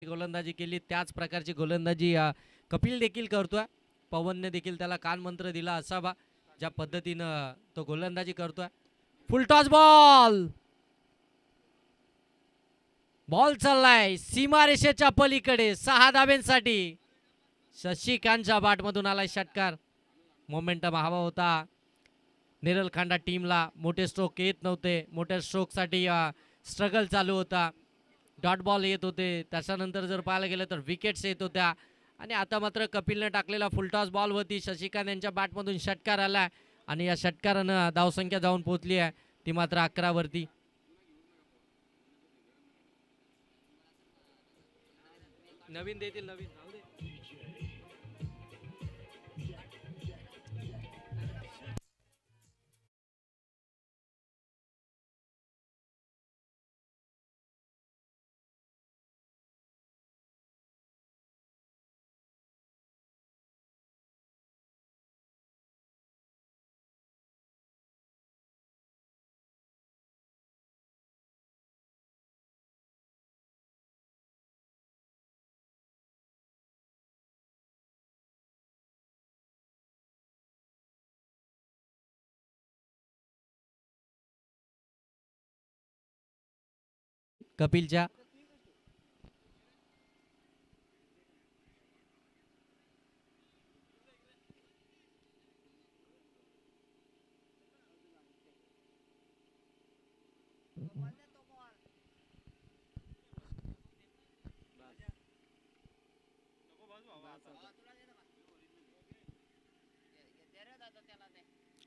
गोलंदाजी केली त्याच प्रकारची गोलंदाजी कपिल देखील करतोय. पवनने देखील त्याला कान मंत्र दिला असावा ज्या पद्धतीनं तो गोलंदाजी करतोय. फुल टॉस बॉल, बॉल चाललाय सीमारेषेच्या पलीकडे 6 धाब्यांसाठी. शशिकांतच्या बॅटमधून आलाय षटकार. मोमेंटम हवा होता नेरलखांडा टीमला. मोठे स्ट्रोक येत नव्हते, मोठ्या स्ट्रोकसाठी स्ट्रगल चालू होता. डॉट बॉल येत होते, त्याच्यानंतर जर पाहायला गेलं तर विकेट्स येत होत्या. आणि आता मात्र कपिलने टाकलेला फुलटॉस बॉलवरती शशिकांत यांच्या बॅटमधून षटकार आला आणि या षटकारानं धावसंख्या जाऊन पोहोचली आहे ती मात्र 11 वरती. नवीन देतील नवीन. कपिलच्या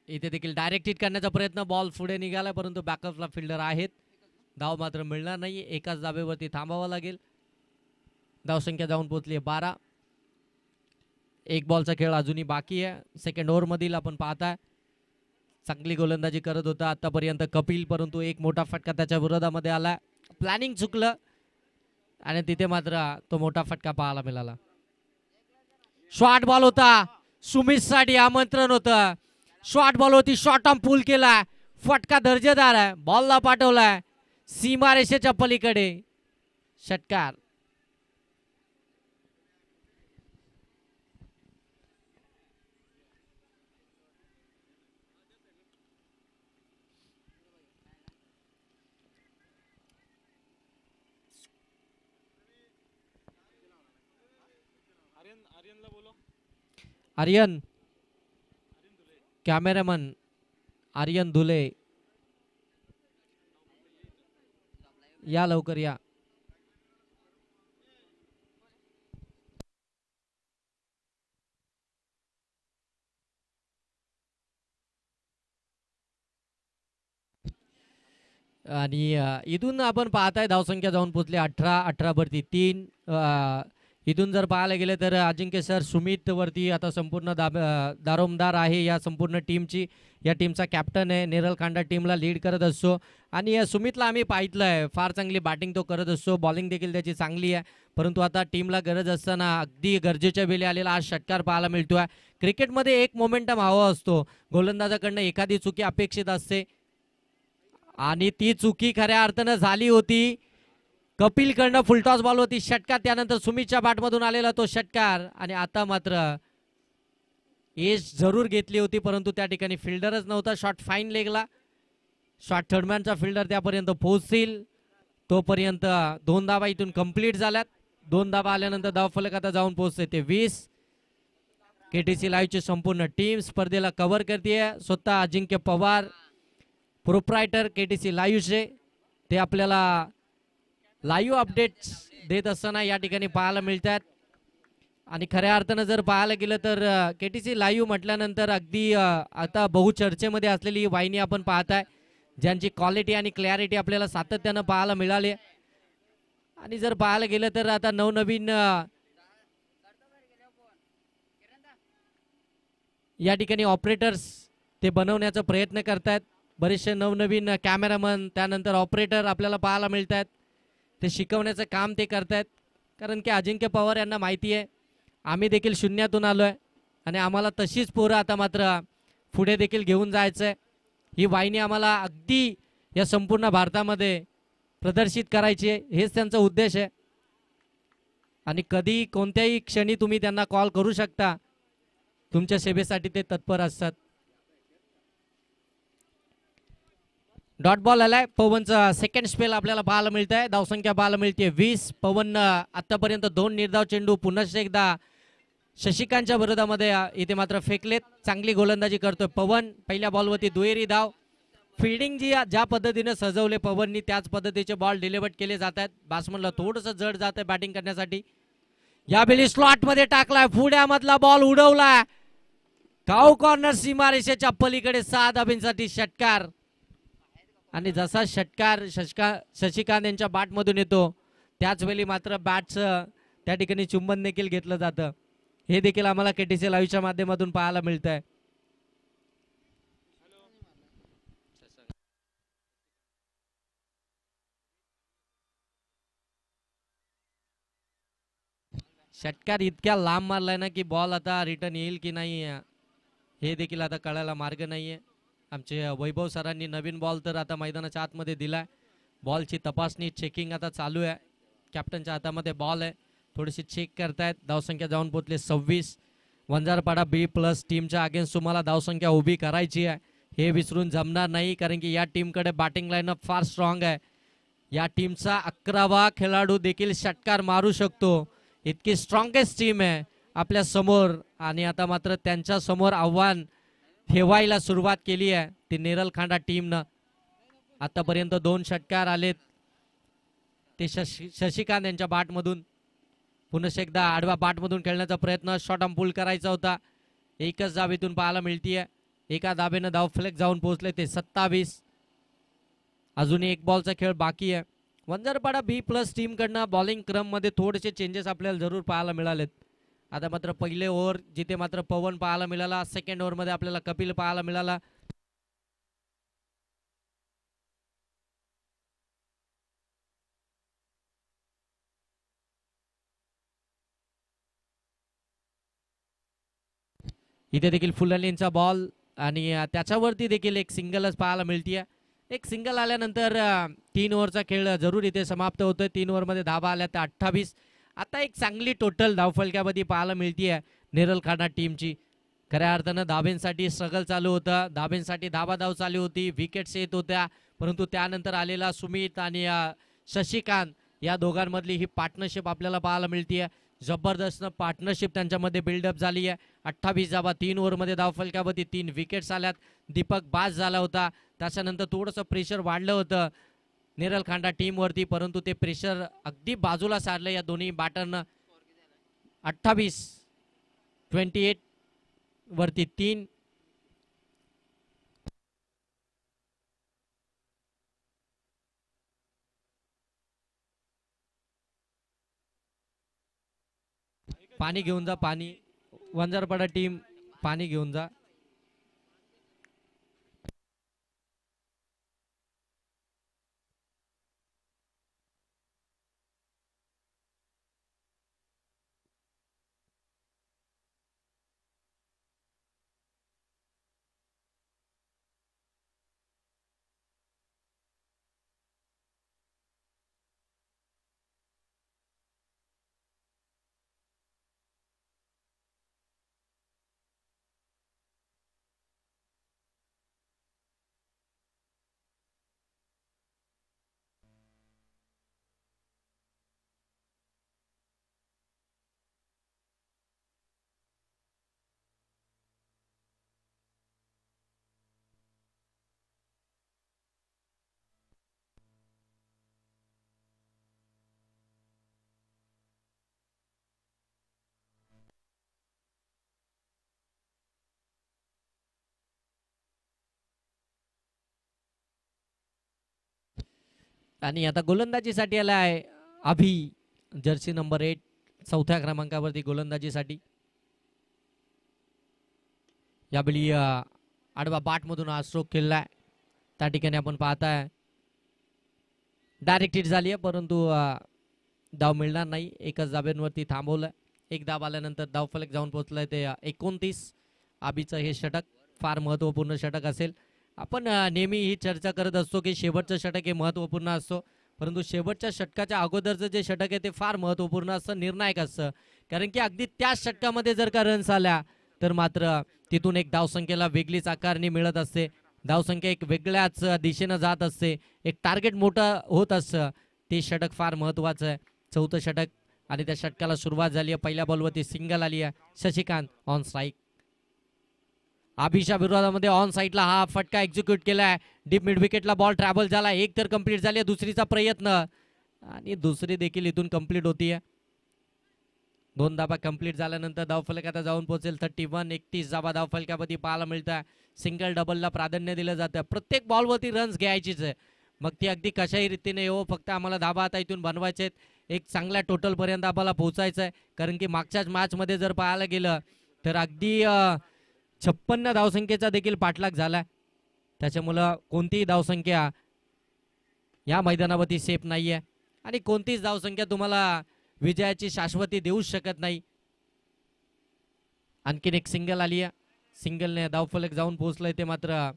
इथे देखील डायरेक्ट हिट करण्याचा प्रयत्न. बॉल पुढे निघाला परंतु बॅकअपला फिल्डर आहेत. धाव मात्र मिळणार नाही. एकाच धाब्यावरती थांबावं लागेल. धावसंख्या जाऊन पोहोचली 12. एक बॉलचा खेळ अजूनही बाकी आहे. सेकंड ओव्हर मधील आपण पाहताय चांगली गोलंदाजी करत होता आतापर्यंत कपिल, परंतु एक मोठा फटका त्याच्या विरोधामध्ये आला. प्लॅनिंग चुकलं आणि तिथे मात्र तो मोठा फटका पाहायला मिळाला. शॉर्ट बॉल होता, सुमितसाठी आमंत्रण होतं. शॉर्ट बॉल होती, शॉर्ट आर्म पुल केलाय, फटका दर्जेदार आहे. बॉलला पाठवलाय सीमारेषेच्या पलीकडे. षटकार. आर्यन, कॅमेरामन आर्यन धुले या लवकर या. आणि इथून आपण पाहताय धावसंख्या जाऊन पोचली 18 वरती 3. इथून जर पाहायला गेलं तर अजिंक्य सर सुमित वरती आता संपूर्ण दारोमदार आहे या संपूर्ण टीमची. या टीमचा कॅप्टन आहे, नेरलखांडा टीमला लीड करत असतो. आणि या सुमितला आम्ही पाहितलं आहे, फार चांगली बॅटिंग तो करत असतो, बॉलिंग देखील त्याची चांगली आहे. परंतु आता टीमला गरज असताना अगदी गरजेच्या वेळी आलेला आज षटकार पाहायला मिळतो आहे. क्रिकेटमध्ये एक मोमेंटम हवा असतो, गोलंदाजाकडनं एखादी चुकी अपेक्षित असते आणि ती चुकी खऱ्या अर्थानं झाली होती. कपिलकडनं फुलटॉस बॉल होती, षटकार, त्यानंतर सुमितच्या बॅटमधून आलेला तो षटकार. आणि आता मात्र एज जरूर घेतली होती परंतु त्या ठिकाणी फिल्डरच नव्हता. शॉट फाईन लेगला, शॉट थर्डमॅनचा फिल्डर त्यापर्यंत पोहोचतील तोपर्यंत 2 धावा इथून कंप्लीट झाल्यात. 2 धावा आल्यानंतर धावफलक आता जाऊन पोहोचते ते 20. केटीसी लाईव्हची संपूर्ण टीम स्पर्धेला कव्हर करते. स्वतः अजिंक्य पवार प्रोप्रायटर केटीसी लाईव्हचे ते आपल्याला लाईव्ह अपडेट्स देत असताना या ठिकाणी पाहायला मिळतात. आणि खऱ्या अर्थानं जर पाहायला गेलं तर केटीसी लाईव्ह म्हटल्यानंतर अगदी आता बहुचर्चेमध्ये असलेली ही वाहिनी आपण पाहताय, ज्यांची क्वालिटी आणि क्लॅरिटी आपल्याला सातत्यानं पाहायला मिळाली. आणि जर पाहायला गेलं तर आता नवनवीन या ठिकाणी ऑपरेटर्स ते बनवण्याचा प्रयत्न करतात. बरेचसे नवनवीन कॅमेरामन त्यानंतर ऑपरेटर आपल्याला पाहायला मिळत आहेत. ते शिकवण्याचं काम ते करतायत, कारण की अजिंक्य पवार यांना माहिती आहे आम्ही देखील शून्यातून आलो आहे आणि आम्हाला तशीच पोरं आता मात्र पुढे देखील घेऊन जायचं आहे. ही वाहिनी आम्हाला अगदी या संपूर्ण भारतामध्ये प्रदर्शित करायची आहे, हेच त्यांचा उद्देश आहे. आणि कधी कोणत्याही क्षणी तुम्ही त्यांना कॉल करू शकता, तुमच्या सेवेसाठी ते तत्पर असतात. डॉट बॉल आलाय. पवनचा सेकंड स्पेल आपल्याला पाहायला मिळत आहे. धावसंख्या पाहायला मिळते 20. पवन आतापर्यंत 2 निर्धाव चेंडू पुन्हा एकदा शशिकांतच्या विरोधामध्ये इथे मात्र फेकलेत. चांगली गोलंदाजी करतोय पवन. पहिल्या बॉलवरती दुहेरी धाव. फिल्डिंग जी ज्या पद्धतीने सजवले पवननी त्याच पद्धतीचे बॉल डिलिव्हर केले जात आहेत. बॅट्समनला थोडंसं जड जात आहे बॅटिंग करण्यासाठी. यावेळी स्लॉट मध्ये टाकलाय, पुढ्यामधला बॉल उडवलाय. काऊ कॉर्नर सीमारेषेच्या पलीकडे 6 धाबींसाठी षटकार. आणि जसा षटकार शशिकांत यांच्या बॅटमधून येतो त्याच वेळी मात्र बॅटचं त्या ठिकाणी चुंबन देखील घेतलं जातं. हे देखील आम्हाला केटीसी लाईव्हच्या माध्यमातून पाहायला मिळत आहे. षटकार इतक्या लांब मारलाय ना की बॉल आता रिटर्न येईल की नाही हे देखील आता कळायला मार्ग नाहीये. आमचे वैभव सरांनी नवीन बॉल तर आता मैदानाच्या आतमध्ये दिलाय. बॉलची तपासणी चेकिंग आता चालू आहे. कॅप्टनच्या हातामध्ये बॉल आहे, थोडीशी चेक करतायत. धावसंख्या जाऊन पोहोचले 26. वंजारपाडा B+ टीमच्या अगेन्स्ट तुम्हाला धावसंख्या उभी करायची आहे, हे विसरून जमणार नाही. कारण की या टीमकडे बॅटिंग लाईनअप फार स्ट्रॉंग आहे. या टीमचा 11वा खेळाडू देखील षटकार मारू शकतो, इतकी स्ट्रॉंगेस्ट टीम आहे आपल्या समोर. आणि आता मात्र त्यांच्या समोर आव्हान ठेवायला सुरुवात केली आहे ती नेरलखांडा टीमनं. आतापर्यंत 2 षटकार आलेत ते शशिकांत यांच्या बॅटमधून. पुन्हा एकदा आडवा बॅटमधून खेळण्याचा प्रयत्न, शॉर्ट आर्म पुल करायचा होता. एकच धाबेतून पाहायला मिळतीये. एका धाबेनं धावफलक जाऊन पोहोचले ते 27. अजूनही एक बॉलचा खेळ बाकी आहे. वंजारपाडा B+ टीमकडनं बॉलिंग क्रममध्ये थोडेसे चेंजेस आपल्याला जरूर पाहायला मिळालेत. आता मात्र पहिले ओव्हर जिथे मात्र पवन पाहायला मिळाला, सेकंड ओव्हरमध्ये आपल्याला कपिल पाहायला मिळाला. इथे देखील फुललेंचा बॉल आणि त्याच्यावरती देखील एक सिंगलच पाहायला मिळतीये. एक सिंगल आल्यानंतर 3 ओव्हरचा खेळ जरूर इथे समाप्त होतोय. 3 ओव्हरमध्ये धावा आल्या तर 28. आता एक चांगली टोटल धावफलक्यामध्ये पाहायला मिळतीये नेरलखांडा टीमची. खऱ्या अर्थानं धाब्यांसाठी स्ट्रगल चालू होतं, धाब्यांसाठी धाबाधाव चालू होती, विकेट्स येत होत्या. परंतु त्यानंतर आलेला सुमित आणि शशिकांत या दोघांमधली ही पार्टनरशिप आपल्याला पाहायला मिळतीये. जबरदस्त पार्टनरशिप त्यांच्यामध्ये बिल्डअप झाली आहे. 28 धावा 3 ओव्हरमध्ये धावफलक्यावरती 3 विकेट्स आल्यात. दीपक बाज झाला होता, त्याच्यानंतर थोडंसं प्रेशर वाढलं होतं नेरलखांडा टीमवरती, परंतु ते प्रेशर अगदी बाजूला सारलं या दोन्ही बॅटरनं. 28 वरती 3. पाणी घेऊन जा, पाणी. वंजारपाडा टीम पाणी घेऊन जा. आणि आता गोलंदाजीसाठी आला आहे अभि, जर्सी नंबर 8, 4थ्या क्रमांकावरती गोलंदाजीसाठी. यावेळी आडवा बॅटमधून हा स्ट्रोक केलाय. त्या ठिकाणी आपण पाहताय डायरेक्ट हिट झाली आहे, परंतु धाव मिळणार नाही. एकच धाब्यांवरती थांबवलंय. एक धाव आल्यानंतर धावफलक जाऊन पोहोचलाय ते 29. अभिचं हे षटक फार महत्त्वपूर्ण षटक असेल. आपण नेहमी ही चर्चा करत असतो की शेवटचं षटक हे महत्त्वपूर्ण असतो, परंतु शेवटच्या षटकाच्या अगोदरचं जे षटक आहे ते फार महत्त्वपूर्ण असतं, निर्णायक असतं. कारण की अगदी त्याच षटकामध्ये जर का रन्स आल्या तर मात्र तिथून एक धावसंख्येला वेगळीच आकारणी मिळत असते, धावसंख्या एक वेगळ्याच दिशेनं जात असते, एक टार्गेट मोठं होत असतं. ते षटक फार महत्त्वाचं आहे. चौथं षटक आणि त्या षटकाला सुरुवात झाली आहे. पहिल्या बॉलवरती सिंगल आली आहे. Shashikant on strike. अभिषा विरोधामध्ये ऑन साईडला हा फटका एक्झिक्यूट केलाय. डीप मिड विकेटला बॉल ट्रॅव्हल झाला. एक तर कंप्लीट झाली आहे, दुसरीचा प्रयत्न आणि दुसरी देखील इथून कंप्लीट होतीये. 2 धाबा कंप्लीट झाल्यानंतर धावफलक आता जाऊन पोहोचेल 31. 31 धाबा धावफलकावरती पाहायला मिळतात. सिंगल डबलला प्राधान्य दिलं जातं. प्रत्येक बॉलवरती रन्स घ्यायचीच आहे, मग ती अगदी कशाही रीतीने येऊ, फक्त आम्हाला धाबा आता इथून बनवायचे आहेत. एक चांगल्या टोटलपर्यंत आम्हाला पोहोचायचं आहे. कारण की मागच्याच मॅचमध्ये जर पाहायला गेलं तर अगदी 56 धावसंख्येचा देखील पाठलाग झाला. त्याच्यामुळं कोणतीही धावसंख्या या मैदानावरती सेफ नाही आहे आणि कोणतीच धावसंख्या तुम्हाला विजयाची शाश्वती देऊ शकत नाही. आणखीन एक सिंगल आली आहे. सिंगलने धावफलक जाऊन पोहोचलंय ते मात्र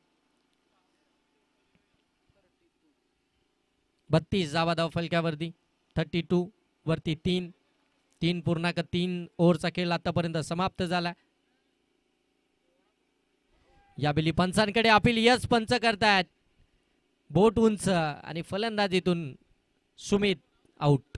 32 धावा धावफलकावरती. 32 वरती 3.3 ओव्हरचा खेळ आतापर्यंत समाप्त झाला. यावेळी पंचांकडे अपील. यस, पंच करतायत. बोट उंच आणि फलंदाजीतून सुमित आउट.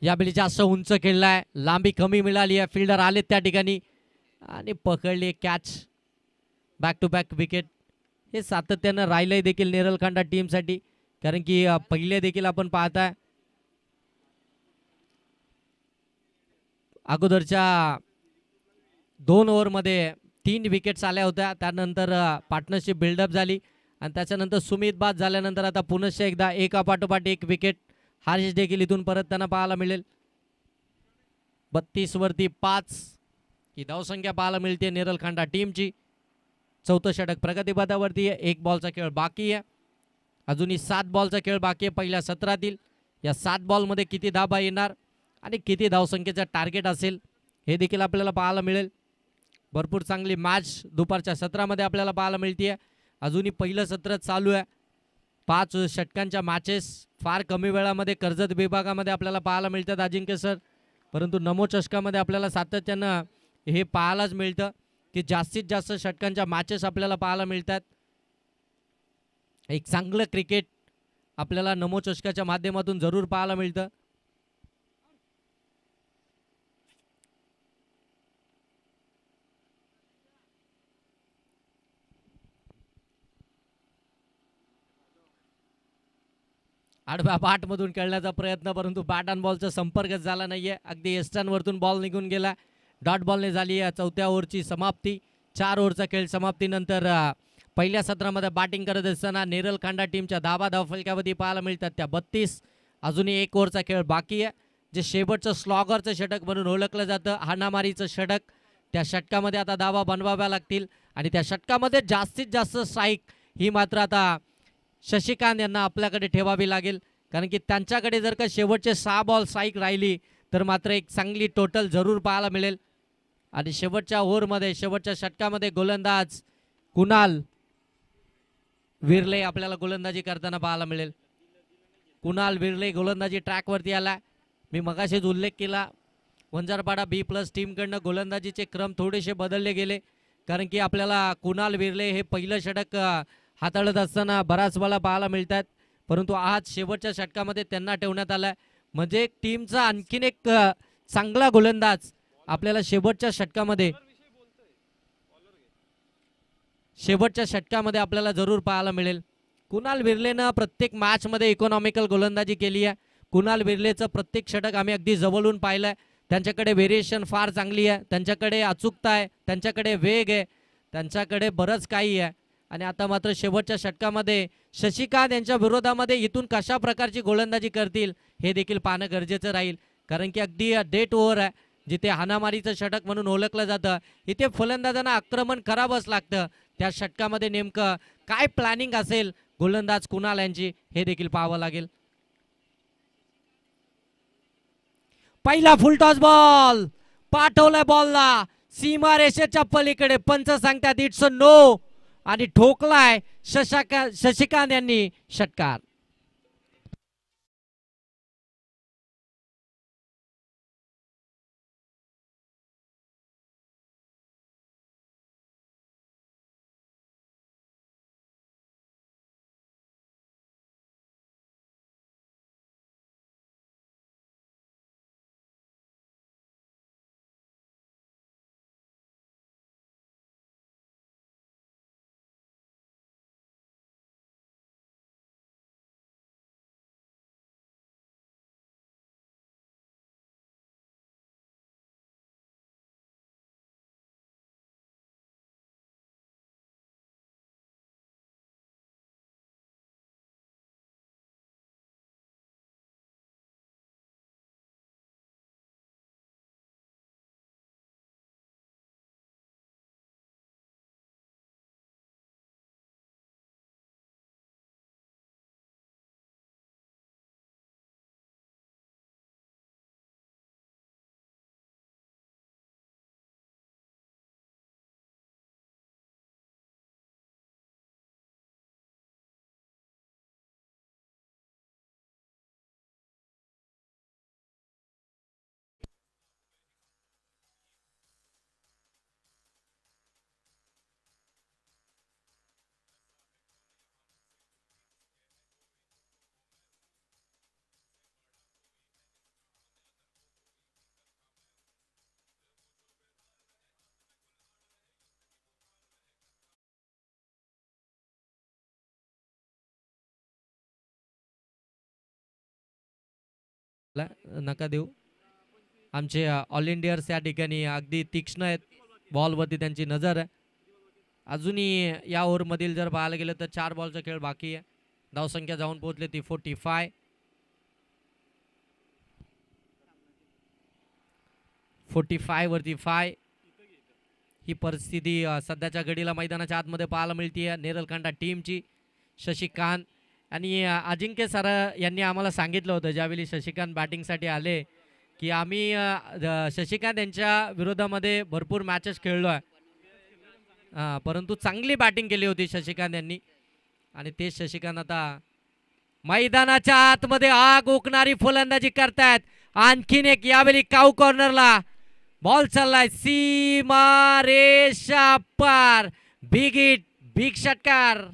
यावेळी जास्त उंच खेळलाय, लांबी कमी मिळाली आहे. फिल्डर आलेत त्या ठिकाणी आणि पकडली catch. Back to back wicket हे सातत्यानं राहिलंय देखील नेरलखंडा टीमसाठी. कारण की पहिले देखील आपण पाहताय अगोदरच्या 2 ओव्हरमध्ये 3 विकेट्स आल्या होत्या. त्यानंतर पार्टनरशिप बिल्डअप झाली आणि त्याच्यानंतर सुमित बाद झाल्यानंतर आता पुनश्च एकदा एकापाठोपाठ एक विकेट हार्श देखील इथून परत त्यांना पाहायला मिळेल. 32 वरती 5 ही धावसंख्या पाहायला मिळते नेरलखंडा टीमची. चौथं षटक प्रगतीपथावरती आहे. 1 बॉलचा खेळ बाकी आहे. अजूनही 7 बॉलचा खेळ बाकी आहे पहिल्या सत्रातील. या 7 बॉलमध्ये किती धाबा येणार आणि किती धावसंख्येचा टार्गेट असेल हे देखील आपल्याला पाहायला मिळेल. भरपूर चांगली मॅच दुपारच्या सत्रामध्ये आपल्याला पाहायला मिळते. अजूनही पहिलं सत्र चालू आहे. 5 षटकांच्या मॅचेस फार कमी वेळामध्ये कर्जत विभागामध्ये आपल्याला पाहायला मिळतात अजिंक्य सर. परंतु नमो चषकामध्ये आपल्याला सातत्यानं हे पाहायलाच मिळतं की जास्तीत जास्त षटकांच्या मॅचेस आपल्याला पाहायला मिळतात. एक चांगलं क्रिकेट आपल्याला नमो चषकाच्या माध्यमातून जरूर पाहायला मिळतं. आडव्या बॅटमधून खेळण्याचा प्रयत्न, परंतु बॅट अँड बॉलचा संपर्कच झाला नाहीये. अगदी एस्टर्नवरतून बॉल निघून गेला. डॉट बॉलने झाली आहे चौथ्या ओव्हरची समाप्ती. 4 ओव्हरचा खेळ समाप्तीनंतर पहिल्या सत्रामध्ये बॅटिंग करत असताना नेरलखंडा टीमच्या धाबा धावफलकावरती पाहायला मिळतात त्या 32. अजूनही 1 ओव्हरचा खेळ बाकी आहे. जे शेवटचं स्लॉगरचं षटक म्हणून ओळखलं जातं, हाणामारीचं षटक, त्या षटकामध्ये आता धावा बनवाव्या लागतील आणि त्या षटकामध्ये जास्तीत जास्त स्ट्राईक ही मात्र आता शशिकांत यांना आपल्याकडे ठेवावी लागेल. कारण की त्यांच्याकडे जर का शेवटचे 6 बॉल स्ट्राईक राहिली तर मात्र एक चांगली टोटल जरूर पाहायला मिळेल. आणि शेवटच्या ओव्हरमध्ये शेवटच्या षटकामध्ये गोलंदाज कुणाल विर्ले आपल्याला गोलंदाजी करताना पाहायला मिळेल. कुणाल विर्ले गोलंदाजी ट्रॅकवरती आला. मी मगाशीच उल्लेख केला, वंजारपाडा बी प्लस टीमकडनं गोलंदाजीचे क्रम थोडेसे बदलले गेले, कारण की आपल्याला कुणाल विर्ले हे पहिलं षटक हाताळत असताना बराच वेळा पाहायला मिळतात, परंतु आज शेवटच्या षटकामध्ये त्यांना ठेवण्यात आलं. म्हणजे टीमचा आणखीन एक चांगला गोलंदाज आपल्याला शेवटच्या षटकामध्ये आपल्याला जरूर पाहायला मिळेल. कुणाल विर्लेनं प्रत्येक मॅचमध्ये इकॉनॉमिकल गोलंदाजी केली आहे. कुणाल विर्लेचं प्रत्येक षटक आम्ही अगदी जवळून पाहिलं आहे. त्यांच्याकडे व्हेरिएशन फार चांगली आहे, त्यांच्याकडे अचूकता आहे, त्यांच्याकडे वेग आहे, त्यांच्याकडे बरंच काही आहे. आणि आता मात्र शेवटच्या षटकामध्ये शशिकांत यांच्या विरोधामध्ये इथून कशा प्रकारची गोलंदाजी करतील हे देखील पाहणं गरजेचं राहील, कारण की अगदी डेट ओव्हर आहे, जिथे हाणामारीचं षटक म्हणून ओळखलं जातं. इथे फलंदाजांना आक्रमण करावंच लागतं. त्या षटकामध्ये नेमकं काय प्लॅनिंग असेल गोलंदाज कुणाल यांची हे देखील पाहावं लागेल. पहिला फुलटॉस बॉल पाठवलाय बॉलला सीमारेषेच्या पलीकडे, पंच सांगतात इट्स अ नो, आणि ठोकलाय शशिकांत यांनी षटकार. नका देऊ, आमचे ऑल इंडियर्स या ठिकाणी अगदी तीक्ष्ण आहेत, बॉलवरती त्यांची नजर आहे. अजूनही या ओव्हरमधील जर पाहायला गेलं तर 4 बॉलचा खेळ बाकी आहे. धावसंख्या जाऊन पोहोचले ती 45. 45 वरती 5 ही परिस्थिती सध्याच्या घडीला मैदानाच्या आतमध्ये पाहायला मिळते नेरलकांडा टीमची. शशिकांत आणि अजिंक्य सर यांनी आम्हाला सांगितलं होतं ज्यावेळी शशिकांत बॅटिंगसाठी आले, की आम्ही शशिकांत यांच्या विरोधामध्ये भरपूर मॅचेस खेळलो आहे, परंतु चांगली बॅटिंग केली होती शशिकांत यांनी. आणि तेच शशिकांत आता मैदानाच्या आतमध्ये आग ओकणारी फलंदाजी करतायत. आणखीन एक यावेळी काऊ कॉर्नरला बॉल चाललाय सीमा रेषा पार, बिग हिट, बिग षटकार.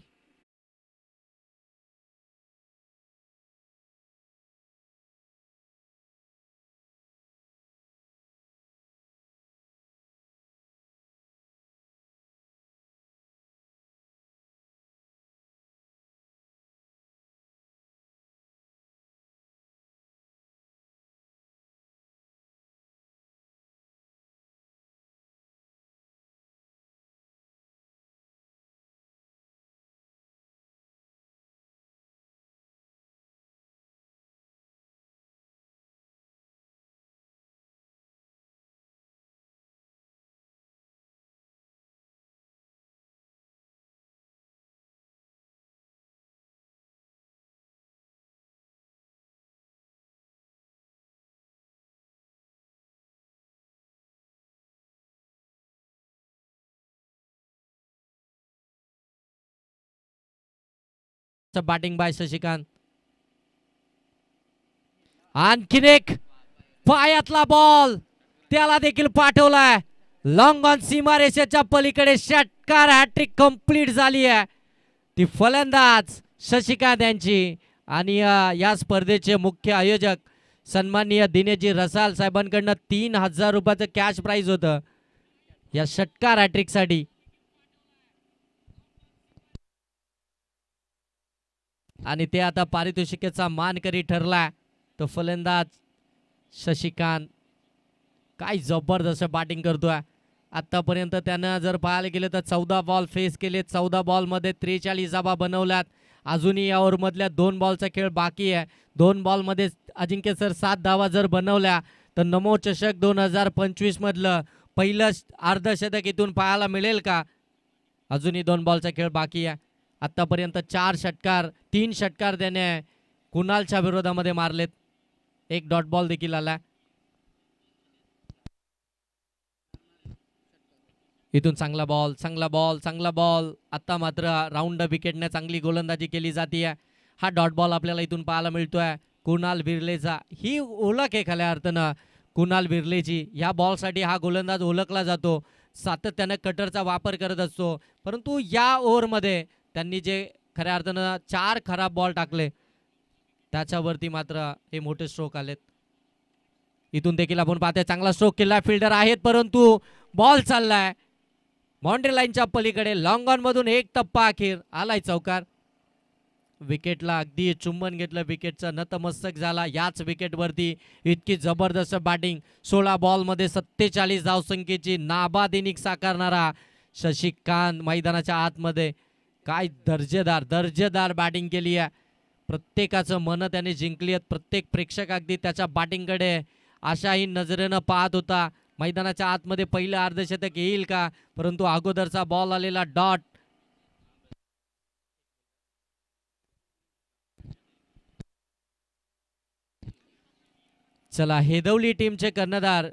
Batting by Shashikant. आणखीन एक पायातला बॉल त्याला देखील पाठवलाय लॉंग ऑन सीमारेषेच्या पलीकडे. षटकार हॅट्रिक कंप्लीट झाली आहे. ती फलंदाज शशिकांत यांची. आणि या स्पर्धेचे मुख्य आयोजक सन्माननीय दिनेशजी रसाल साहेबांकडनं 3000 रुपयाचं कॅश प्राइज होतं या षटकार हॅट्रिक साठी. आणि ते आता पारितोषिकेचा मानकरी ठरला तो फलंदाज शशिकांत. काय जबरदस्त बॅटिंग करतोय. आतापर्यंत त्यानं जर पाहायला गेलं तर 14 बॉल फेस केले. 14 बॉलमध्ये 43 धावा बनवल्यात. अजूनही या ओव्हरमधल्या 2 बॉलचा खेळ बाकी आहे. 2 बॉलमध्ये अजिंक्य सर 7 धावा जर बनवल्या तर नमो चषक 2025 मधलं पहिलं अर्धशतक इथून पाहायला मिळेल का? अजूनही 2 बॉलचा खेळ बाकी आहे. आतापर्यंत 3 षटकार त्याने कुणालच्या विरोधामध्ये मारलेत. एक डॉट बॉल देखील आला. इथून चांगला बॉल. आता मात्र राऊंड विकेटने चांगली गोलंदाजी केली जाते. हा डॉट बॉल आपल्याला इथून पाहायला मिळतोय कुणाल विर्लेचा. ही ओळख आहे खऱ्या अर्थानं कुणाल विर्लेची. या बॉलसाठी हा गोलंदाज ओळखला जातो. सातत्याने कटरचा वापर करत असतो. परंतु या ओव्हरमध्ये त्यांनी जे खऱ्या अर्थानं 4 खराब बॉल टाकले त्याच्यावरती मात्र हे मोठे स्ट्रोक आलेत. इथून देखील आपण पाहतोय चांगला स्ट्रोक केला. फिल्डर आहेत परंतु बॉल चाललाय बाउंड्री लाईनच्या पलीकडे. लॉंग ऑन मधून एक टप्पा अखेर आलाय चौकार. विकेटला अगदी चुंबन घेतलं. विकेटचा नतमस्तक झाला. याच विकेटवरती इतकी जबरदस्त बॅटिंग. 16 बॉलमध्ये 47 धावसंख्येची नाबाद इनिंग साकारणारा शशिकांत मैदानाच्या आतमध्ये. काय दर्जेदार बॅटिंग केली आहे. प्रत्येकाचं मन त्याने जिंकली आहेत. प्रत्येक प्रेक्षक अगदी त्याच्या बॅटिंगकडे आशाही नजरेनं पाहत होता. मैदानाच्या आतमध्ये पहिलं अर्धशतक येईल का? परंतु अगोदरचा बॉल आलेला डॉट. चला हेदवली टीमचे कर्णधार